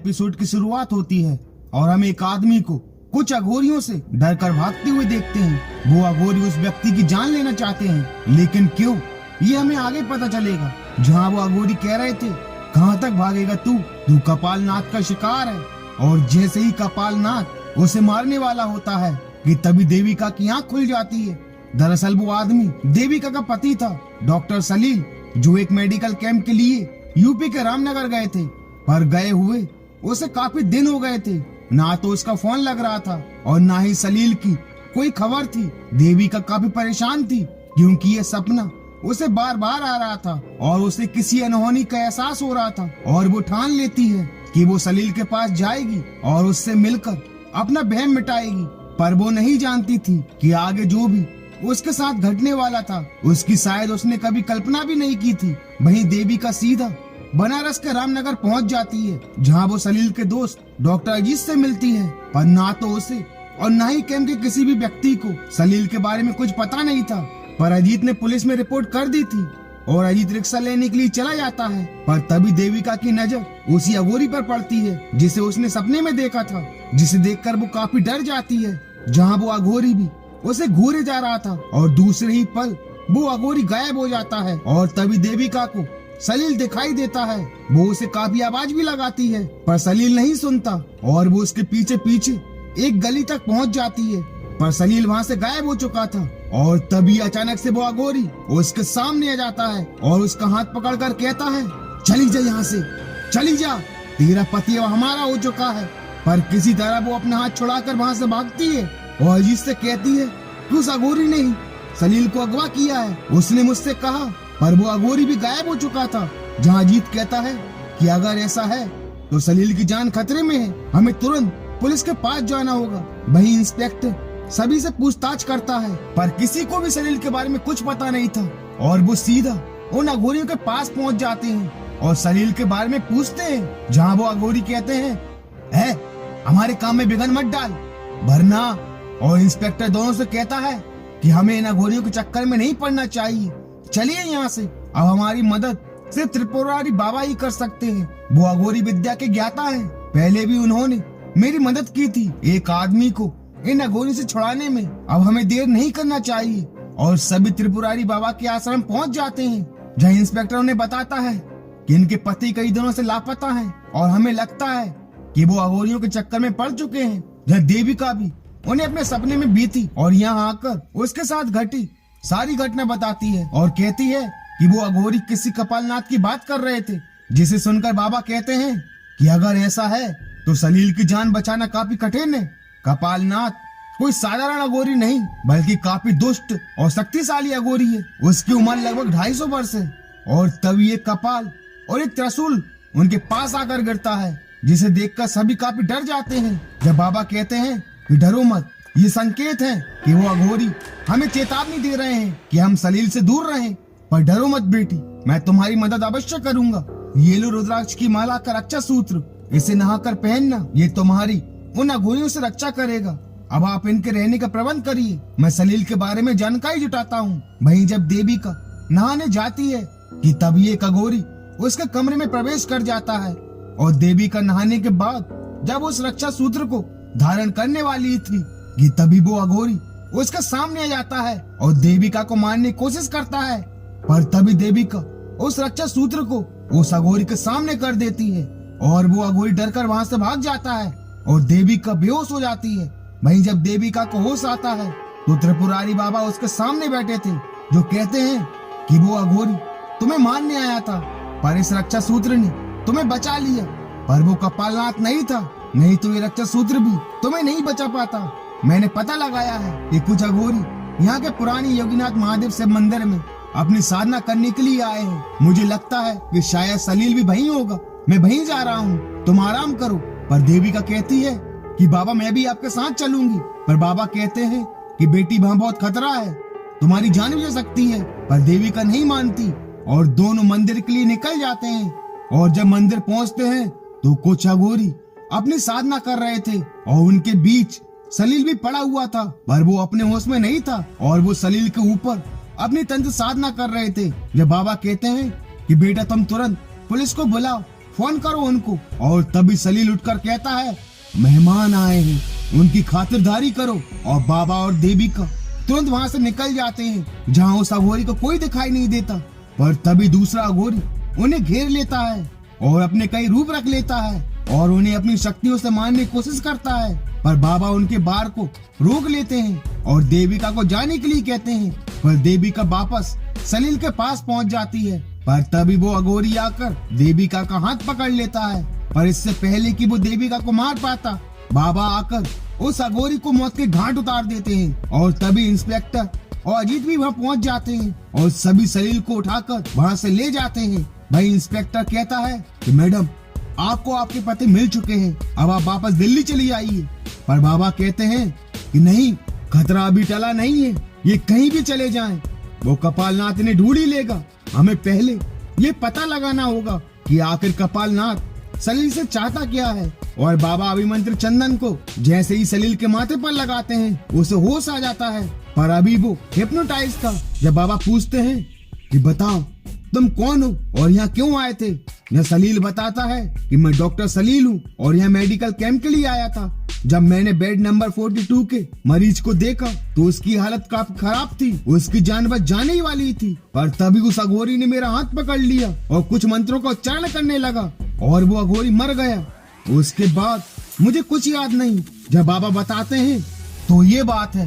Episode की शुरुआत होती है और हम एक आदमी को कुछ अघोरियों से डर कर भागते हुए देखते हैं। वो अघोरी उस व्यक्ति की जान लेना चाहते हैं, लेकिन क्यों, ये हमें आगे पता चलेगा। जहाँ वो अघोरी कह रहे थे, कहाँ तक भागेगा तू कपालनाथ का शिकार है। और जैसे ही कपालनाथ उसे मारने वाला होता है कि तभी देविका की आंख खुल जाती है। दरअसल वो आदमी देविका का पति था, डॉक्टर सलील, जो एक मेडिकल कैंप के लिए यूपी के रामनगर गए थे। पर गए हुए उसे काफी दिन हो गए थे। ना तो उसका फोन लग रहा था और ना ही सलील की कोई खबर थी। देविका काफी परेशान थी क्योंकि ये सपना उसे बार बार आ रहा था और उसे किसी अनहोनी का एहसास हो रहा था। और वो ठान लेती है कि वो सलील के पास जाएगी और उससे मिलकर अपना वहम मिटाएगी। पर वो नहीं जानती थी कि आगे जो भी उसके साथ घटने वाला था, उसकी शायद उसने कभी कल्पना भी नहीं की थी। वहीं देविका सीधा बनारस के रामनगर पहुंच जाती है, जहां वो सलील के दोस्त डॉक्टर अजीत से मिलती है। पर ना तो उसे और ना ही कैंप के किसी भी व्यक्ति को सलील के बारे में कुछ पता नहीं था। पर अजीत ने पुलिस में रिपोर्ट कर दी थी और अजीत रिक्शा लेने के लिए चला जाता है। पर तभी देविका की नजर उसी अघोरी पर पड़ती है जिसे उसने सपने में देखा था, जिसे देखकर वो काफी डर जाती है। जहाँ वो अघोरी भी उसे घूरे जा रहा था और दूसरे ही पल वो अघोरी गायब हो जाता है। और तभी देविका को सलील दिखाई देता है। वो उसे काफी आवाज भी लगाती है, पर सलील नहीं सुनता और वो उसके पीछे पीछे एक गली तक पहुंच जाती है। पर सलील वहां से गायब हो चुका था। और तभी अचानक से वो अघोरी उसके सामने आ जाता है और उसका हाथ पकड़कर कहता है, चली जा यहाँ से, चली जा, तेरा पति अब हमारा हो चुका है। पर किसी तरह वो अपना हाथ छुड़ाकर वहाँ से भागती है और अजीत से कहती है, उस अघोरी ने ही सलील को अगवा किया है, उसने मुझसे कहा। पर वो अघोरी भी गायब हो चुका था। जहाँ अजीत कहता है कि अगर ऐसा है तो सलील की जान खतरे में है, हमें तुरंत पुलिस के पास जाना होगा। वही इंस्पेक्टर सभी से पूछताछ करता है, पर किसी को भी सलील के बारे में कुछ पता नहीं था। और वो सीधा उन अघोरियों के पास पहुंच जाते हैं और सलील के बारे में पूछते हैं। जहाँ वो अघोरी कहते हैं, हमारे काम में विघन मत डाल, वरना। और इंस्पेक्टर दोनों से कहता है कि हमें इन अघोरियों के चक्कर में नहीं पड़ना चाहिए, चलिए यहाँ से। अब हमारी मदद सिर्फ त्रिपुरारी बाबा ही कर सकते हैं। वो अघोरी विद्या के ज्ञाता हैं। पहले भी उन्होंने मेरी मदद की थी एक आदमी को इन अघोरी से छुड़ाने में। अब हमें देर नहीं करना चाहिए। और सभी त्रिपुरारी बाबा के आश्रम पहुँच जाते हैं, जहाँ इंस्पेक्टर उन्हें बताता है कि इनके पति कई दिनों से लापता हैं और हमें लगता है कि वो अघोरियों के चक्कर में पड़ चुके हैं। जहाँ देविका भी उन्हें अपने सपने में बीती और यहाँ आकर उसके साथ घटी सारी घटना बताती है और कहती है कि वो अघोरी किसी कपालनाथ की बात कर रहे थे, जिसे सुनकर बाबा कहते हैं कि अगर ऐसा है तो सलील की जान बचाना काफी कठिन है। कपालनाथ कोई साधारण अघोरी नहीं, बल्कि काफी दुष्ट और शक्तिशाली अघोरी है। उसकी उम्र लगभग 250 वर्ष है। और तभी एक कपाल और एक त्रिशूल उनके पास आकर गिरता है, जिसे देखकर सभी काफी डर जाते हैं। जब बाबा कहते हैं कि डरो मत, ये संकेत है कि वो अघोरी हमें चेतावनी दे रहे हैं कि हम सलील से दूर रहें। पर डरो मत बेटी, मैं तुम्हारी मदद अवश्य करूंगा। ये लो रुद्राक्ष की माला का रक्षा सूत्र, इसे नहाकर पहनना, ये तुम्हारी उन अघोरियों से रक्षा करेगा। अब आप इनके रहने का प्रबंध करिए, मैं सलील के बारे में जानकारी जुटाता हूँ। वहीं जब देविका नहाने जाती है कि तभी एक अघोरी उसके कमरे में प्रवेश कर जाता है। और देविका नहाने के बाद जब उस रक्षा सूत्र को धारण करने वाली थी कि तभी वो अघोरी उसके सामने आ जाता है और देविका को मारने की कोशिश करता है। पर तभी देविका उस रक्षा सूत्र को उस अघोरी के सामने कर देती है और वो अघोरी डरकर वहां से भाग जाता है और देविका बेहोश हो जाती है। वहीं जब देविका को होश आता है तो त्रिपुरारी बाबा उसके सामने बैठे थे, जो कहते हैं कि वो अघोरी तुम्हें मारने आया था, पर इस रक्षा सूत्र ने तुम्हें बचा लिया। पर वो कपालनाथ नहीं था, नहीं तो ये रक्षा सूत्र भी तुम्हें नहीं बचा पाता। मैंने पता लगाया है कि कुछ अघोरी यहाँ के पुरानी योगीनाथ महादेव शिव मंदिर में अपनी साधना करने के लिए आए हैं। मुझे लगता है कि शायद सलील भी वहीं होगा, मैं वहीं जा रहा हूँ, तुम आराम करो। पर देविका कहती है कि बाबा मैं भी आपके साथ चलूंगी। पर बाबा कहते हैं कि बेटी वहाँ बहुत खतरा है, तुम्हारी जान भी जा सकती है। पर देविका नहीं मानती और दोनों मंदिर के लिए निकल जाते हैं। और जब मंदिर पहुँचते हैं तो कुछ अघोरी अपनी साधना कर रहे थे और उनके बीच सलील भी पड़ा हुआ था, पर वो अपने होश में नहीं था और वो सलील के ऊपर अपनी तंत्र साधना कर रहे थे। जब बाबा कहते हैं कि बेटा तुम तुरंत पुलिस को बुलाओ, फोन करो उनको। और तभी सलील उठकर कहता है, मेहमान आए हैं, उनकी खातिरदारी करो। और बाबा और देविका तुरंत वहाँ से निकल जाते हैं, जहाँ उस अघोरी को कोई दिखाई नहीं देता। पर तभी दूसरा अघोरी उन्हें घेर लेता है और अपने कई रूप रख लेता है और उन्हें अपनी शक्तियों से मारने की कोशिश करता है। पर बाबा उनके बार को रोक लेते हैं और देविका को जाने के लिए कहते हैं। पर देविका वापस सलील के पास पहुंच जाती है। पर तभी वो अघोरी आकर देविका का हाथ पकड़ लेता है। पर इससे पहले कि वो देविका को मार पाता, बाबा आकर उस अघोरी को मौत के घाट उतार देते हैं। और तभी इंस्पेक्टर और अजीत भी वहाँ पहुंच जाते हैं और सभी सलील को उठाकर वहाँ से ले जाते हैं। भाई इंस्पेक्टर कहता है कि मैडम, आपको आपके पति मिल चुके हैं, अब आप वापस दिल्ली चली आइए। पर बाबा कहते हैं कि नहीं, खतरा अभी टला नहीं है, ये कहीं भी चले जाएं, वो कपालनाथ इन्हें ढूंढ ही लेगा। हमें पहले ये पता लगाना होगा कि आखिर कपालनाथ सलील से चाहता क्या है। और बाबा अभिमंत्रित चंदन को जैसे ही सलील के माथे पर लगाते हैं, उसे होश आ जाता है। पर अभी वो हिप्नोटाइज था। जब बाबा पूछते हैं कि बताओ तुम कौन हो और यहाँ क्यों आए थे, यह सलील बताता है कि मैं डॉक्टर सलील हूँ और यहाँ मेडिकल कैंप के लिए आया था। जब मैंने बेड नंबर 42 के मरीज को देखा तो उसकी हालत काफी खराब थी, उसकी जान बच जाने ही वाली थी। पर तभी उस अघोरी ने मेरा हाथ पकड़ लिया और कुछ मंत्रों का उच्चारण करने लगा और वो अघोरी मर गया। उसके बाद मुझे कुछ याद नहीं। जब बाबा बताते हैं तो ये बात है,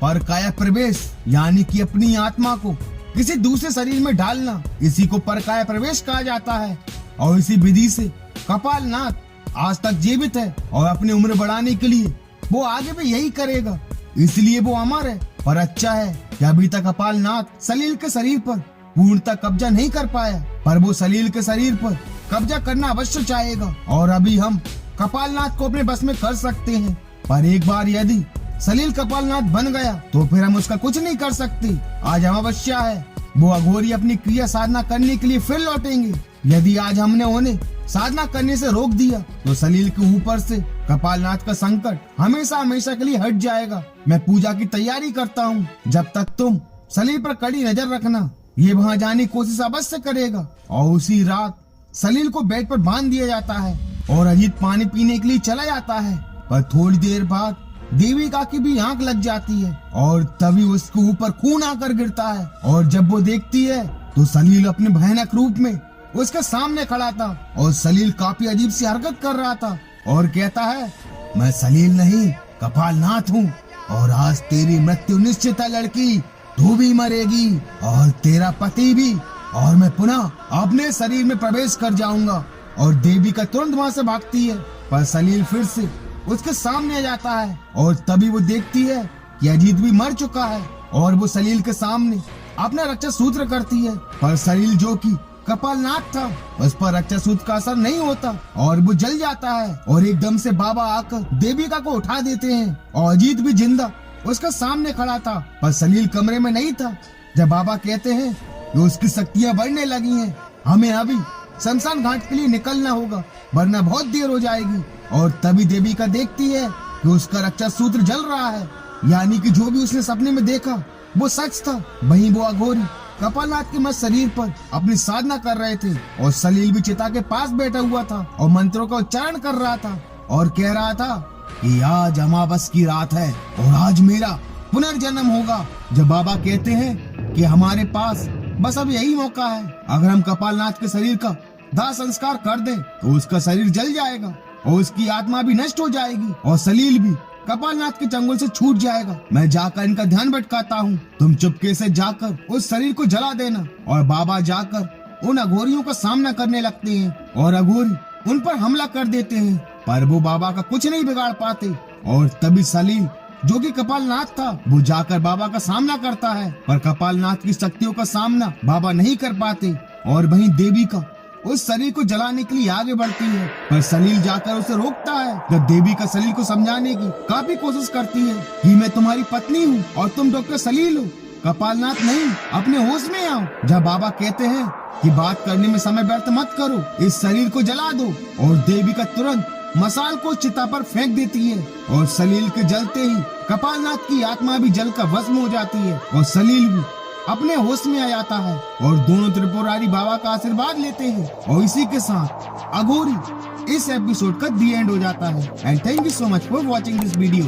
पर काया प्रवेश यानी कि अपनी आत्मा को किसी दूसरे शरीर में डालना, इसी को परकाया प्रवेश कहा जाता है। और इसी विधि से कपालनाथ आज तक जीवित है और अपनी उम्र बढ़ाने के लिए वो आगे भी यही करेगा, इसलिए वो अमर है। पर अच्छा है कि अभी तक कपालनाथ सलील के शरीर पर पूर्णतः कब्जा नहीं कर पाया, पर वो सलील के शरीर पर कब्जा करना अवश्य चाहेगा। और अभी हम कपालनाथ को अपने बस में कर सकते हैं, पर एक बार यदि सलील कपालनाथ बन गया तो फिर हम उसका कुछ नहीं कर सकते। आज अमावस्या है, वो अघोरी अपनी क्रिया साधना करने के लिए फिर लौटेंगे। यदि आज हमने उन्हें साधना करने से रोक दिया तो सलील के ऊपर से कपालनाथ का संकट हमेशा हमेशा के लिए हट जाएगा। मैं पूजा की तैयारी करता हूँ, जब तक तुम सलील पर कड़ी नजर रखना। ये वहाँ जाने की कोशिश अवश्य करेगा। और उसी रात सलील को बेड पर बांध दिया जाता है और अजीत पानी पीने के लिए चला जाता है। पर थोड़ी देर बाद देविका की भी आंख लग जाती है और तभी उसके ऊपर खून आकर गिरता है। और जब वो देखती है तो सलील अपने भयानक रूप में उसके सामने खड़ा था और सलील काफी अजीब सी हरकत कर रहा था और कहता है, मैं सलील नहीं कपालनाथ हूँ और आज तेरी मृत्यु निश्चित है लड़की, तू भी मरेगी और तेरा पति भी, और मैं पुनः अपने शरीर में प्रवेश कर जाऊंगा। और देविका तुरंत वहाँ से भागती है, पर सलील फिर से उसके सामने आ जाता है और तभी वो देखती है कि अजीत भी मर चुका है और वो सलील के सामने अपना रक्षा सूत्र करती है। पर सलील जो कि कपालनाथ था, उस पर रक्षा सूत्र का असर नहीं होता और वो जल जाता है। और एकदम से बाबा आकर देविका को उठा देते हैं और अजीत भी जिंदा उसके सामने खड़ा था, पर सलील कमरे में नहीं था। जब बाबा कहते हैं कि उसकी शक्तियाँ बढ़ने लगी हैं, हमें अभी शमशान घाट के लिए निकलना होगा वरना बहुत देर हो जाएगी। और तभी देविका देखती है कि उसका रक्षा सूत्र जल रहा है, यानी कि जो भी उसने सपने में देखा वो सच था। वहीं वो अघोरी कपालनाथ के मत शरीर पर अपनी साधना कर रहे थे और सलील भी चिता के पास बैठा हुआ था और मंत्रों का उच्चारण कर रहा था और कह रहा था कि आज अमावस की रात है और आज मेरा पुनर्जन्म होगा। जब बाबा कहते हैं कि हमारे पास बस अब यही मौका है, अगर हम कपालनाथ के शरीर का दाह संस्कार कर दें तो उसका शरीर जल जाएगा और उसकी आत्मा भी नष्ट हो जाएगी और सलील भी कपालनाथ के चंगुल से छूट जाएगा। मैं जाकर इनका ध्यान भटकाता हूँ, तुम चुपके से जाकर उस शरीर को जला देना। और बाबा जाकर उन अघोरियों का सामना करने लगते हैं और अघोरी उन पर हमला कर देते हैं, पर वो बाबा का कुछ नहीं बिगाड़ पाते। और तभी सलील जो कि कपालनाथ था वो जाकर बाबा का सामना करता है, पर कपालनाथ की शक्तियों का सामना बाबा नहीं कर पाते। और वहीं देविका उस शरीर को जलाने के लिए आगे बढ़ती है, पर सलील जाकर उसे रोकता है। जब देविका सलील को समझाने की काफी कोशिश करती है कि मैं तुम्हारी पत्नी हूँ और तुम डॉक्टर सलील हो, कपालनाथ नहीं, अपने होश में आओ। जब बाबा कहते हैं कि बात करने में समय व्यर्थ मत करो, इस शरीर को जला दो, और देविका तुरंत मसाल को चिता पर फेंक देती है और सलील के जलते ही कपालनाथ की आत्मा भी जलकर भस्म हो जाती है और सलील भी अपने होश में आ जाता है। और दोनों त्रिपुरारी बाबा का आशीर्वाद लेते हैं और इसी के साथ अघोरी। इस एपिसोड का दी एंड हो जाता है। And thank you so much for watching this video.